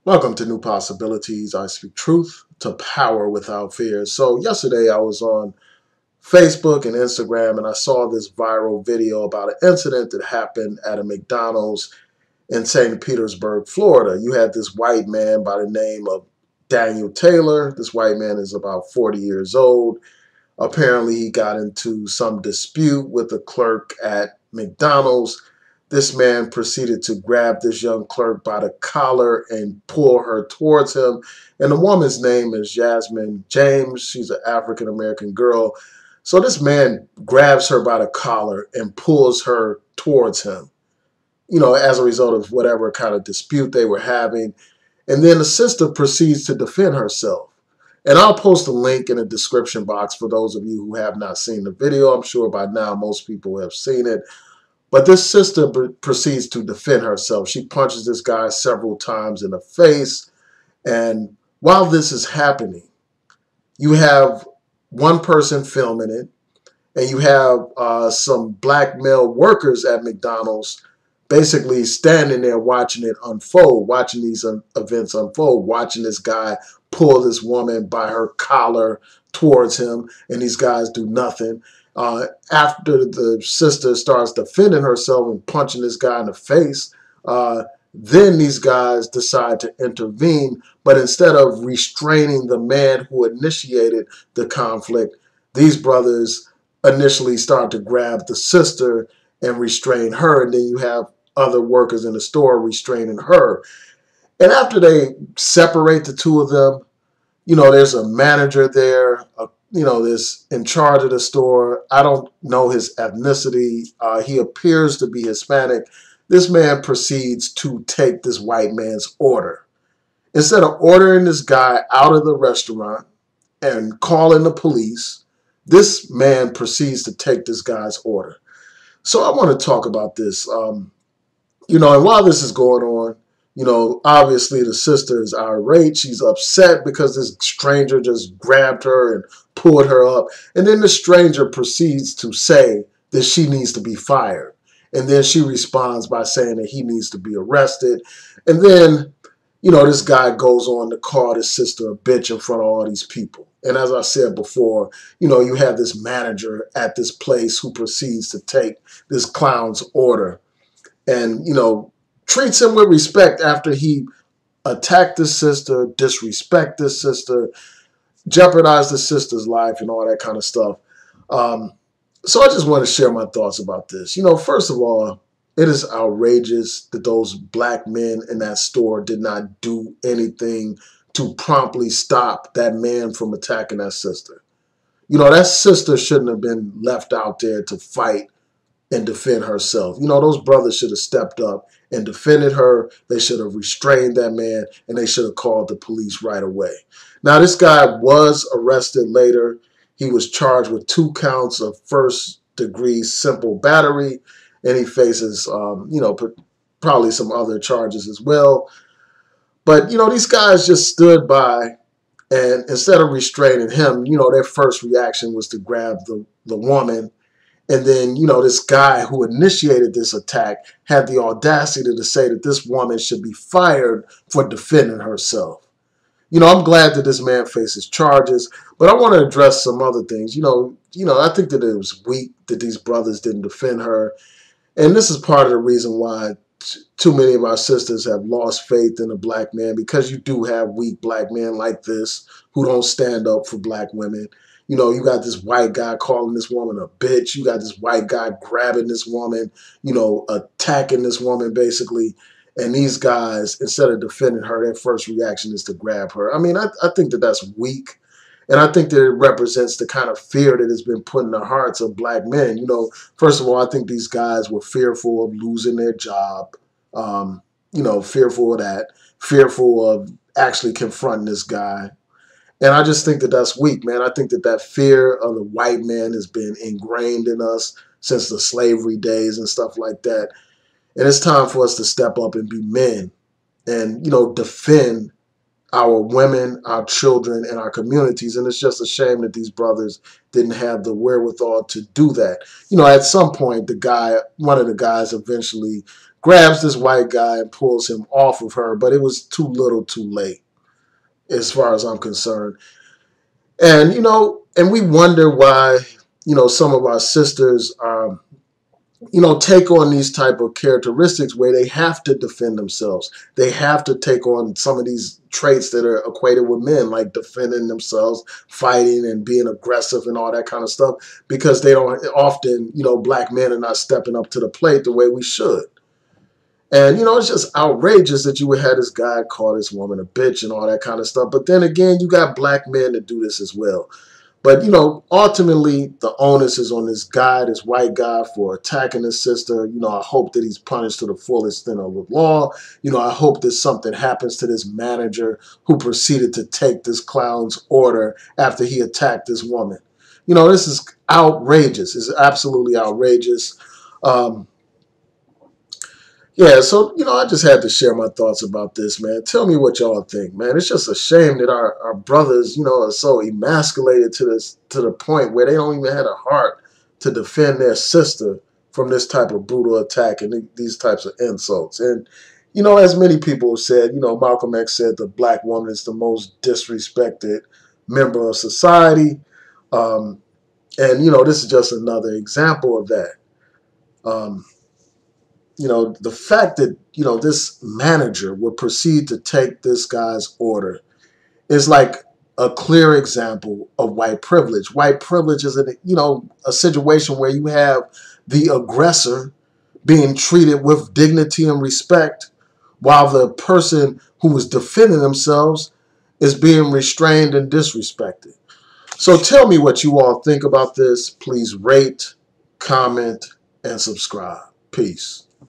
Welcome to New Possibilities. I speak truth to power without fear. So yesterday I was on Facebook and Instagram and I saw this viral video about an incident that happened at a McDonald's in St. Petersburg, Florida. You had this white man by the name of Daniel Taylor. This white man is about 40 years old. Apparently he got into some dispute with a clerk at McDonald's. This man proceeded to grab this young clerk by the collar and pull her towards him. And the woman's name is Yasmine James. She's an African American girl. So this man grabs her by the collar and pulls her towards him, as a result of whatever kind of dispute they were having. And then the sister proceeds to defend herself. And I'll post a link in the description box for those of you who have not seen the video. I'm sure by now most people have seen it. But this sister proceeds to defend herself. She punches this guy several times in the face. And while this is happening, you have one person filming it, and you have some black male workers at McDonald's basically standing there watching it unfold, watching these events unfold, watching this guy pull this woman by her collar towards him, and these guys do nothing. After the sister starts defending herself and punching this guy in the face, then these guys decide to intervene. But instead of restraining the man who initiated the conflict, these brothers initially start to grab the sister and restrain her. And then you have other workers in the store restraining her. And after they separate the two of them, there's a manager there, this in charge of the store. I don't know his ethnicity. He appears to be Hispanic. This man proceeds to take this white man's order. Instead of ordering this guy out of the restaurant and calling the police, this man proceeds to take this guy's order. So I want to talk about this. And while this is going on, obviously the sister is irate. She's upset because this stranger just grabbed her and pulled her up. And then the stranger proceeds to say that she needs to be fired. And then she responds by saying that he needs to be arrested. And then, this guy goes on to call his sister a bitch in front of all these people. And as I said before, you have this manager at this place who proceeds to take this clown's order and, treats him with respect after he attacked his sister, disrespect his sister, jeopardized his sister's life and all that kind of stuff. So I just want to share my thoughts about this. First of all, it is outrageous that those black men in that store did not do anything to promptly stop that man from attacking that sister. That sister shouldn't have been left out there to fight and defend herself. Those brothers should have stepped up and defended her. They should have restrained that man, and they should have called the police right away. Now, this guy was arrested later. He was charged with 2 counts of first-degree simple battery, and he faces, probably some other charges as well. But, these guys just stood by, and instead of restraining him, their first reaction was to grab the woman. And then, this guy who initiated this attack had the audacity to say that this woman should be fired for defending herself. I'm glad that this man faces charges, but I want to address some other things. I think that it was weak that these brothers didn't defend her. And this is part of the reason why too many of our sisters have lost faith in a black man, because you do have weak black men like this who don't stand up for black women. You got this white guy calling this woman a bitch. You got this white guy grabbing this woman, attacking this woman basically. And these guys, instead of defending her, their first reaction is to grab her. I mean, I think that that's weak. And I think that it represents the kind of fear that has been put in the hearts of black men. First of all, I think these guys were fearful of losing their job, fearful of that, fearful of actually confronting this guy. And I just think that that's weak, man. I think that that fear of the white man has been ingrained in us since the slavery days and stuff like that. And it's time for us to step up and be men and, defend our women, our children, and our communities. And it's just a shame that these brothers didn't have the wherewithal to do that. At some point, one of the guys eventually grabs this white guy and pulls him off of her, but it was too little too late as far as I'm concerned. And, and we wonder why, some of our sisters, take on these type of characteristics where they have to defend themselves. They have to take on some of these traits that are equated with men, like defending themselves, fighting and being aggressive and all that kind of stuff, because they don't often, black men are not stepping up to the plate the way we should. And, it's just outrageous that you would have this guy call this woman a bitch and all that kind of stuff. But then again, you got black men that do this as well. But, ultimately, the onus is on this guy, this white guy, for attacking his sister. I hope that he's punished to the full extent of the law. I hope that something happens to this manager who proceeded to take this clown's order after he attacked this woman. This is outrageous. It's absolutely outrageous. Yeah, so, I just had to share my thoughts about this, man. Tell me what y'all think, man. It's just a shame that our brothers, are so emasculated to the point where they don't even have a heart to defend their sister from this type of brutal attack and these types of insults. And, as many people have said, Malcolm X said the black woman is the most disrespected member of society. And, this is just another example of that. The fact that, this manager would proceed to take this guy's order is like a clear example of white privilege. White privilege is, a situation where you have the aggressor being treated with dignity and respect while the person who is defending themselves is being restrained and disrespected. So tell me what you all think about this. Please rate, comment, and subscribe. Peace.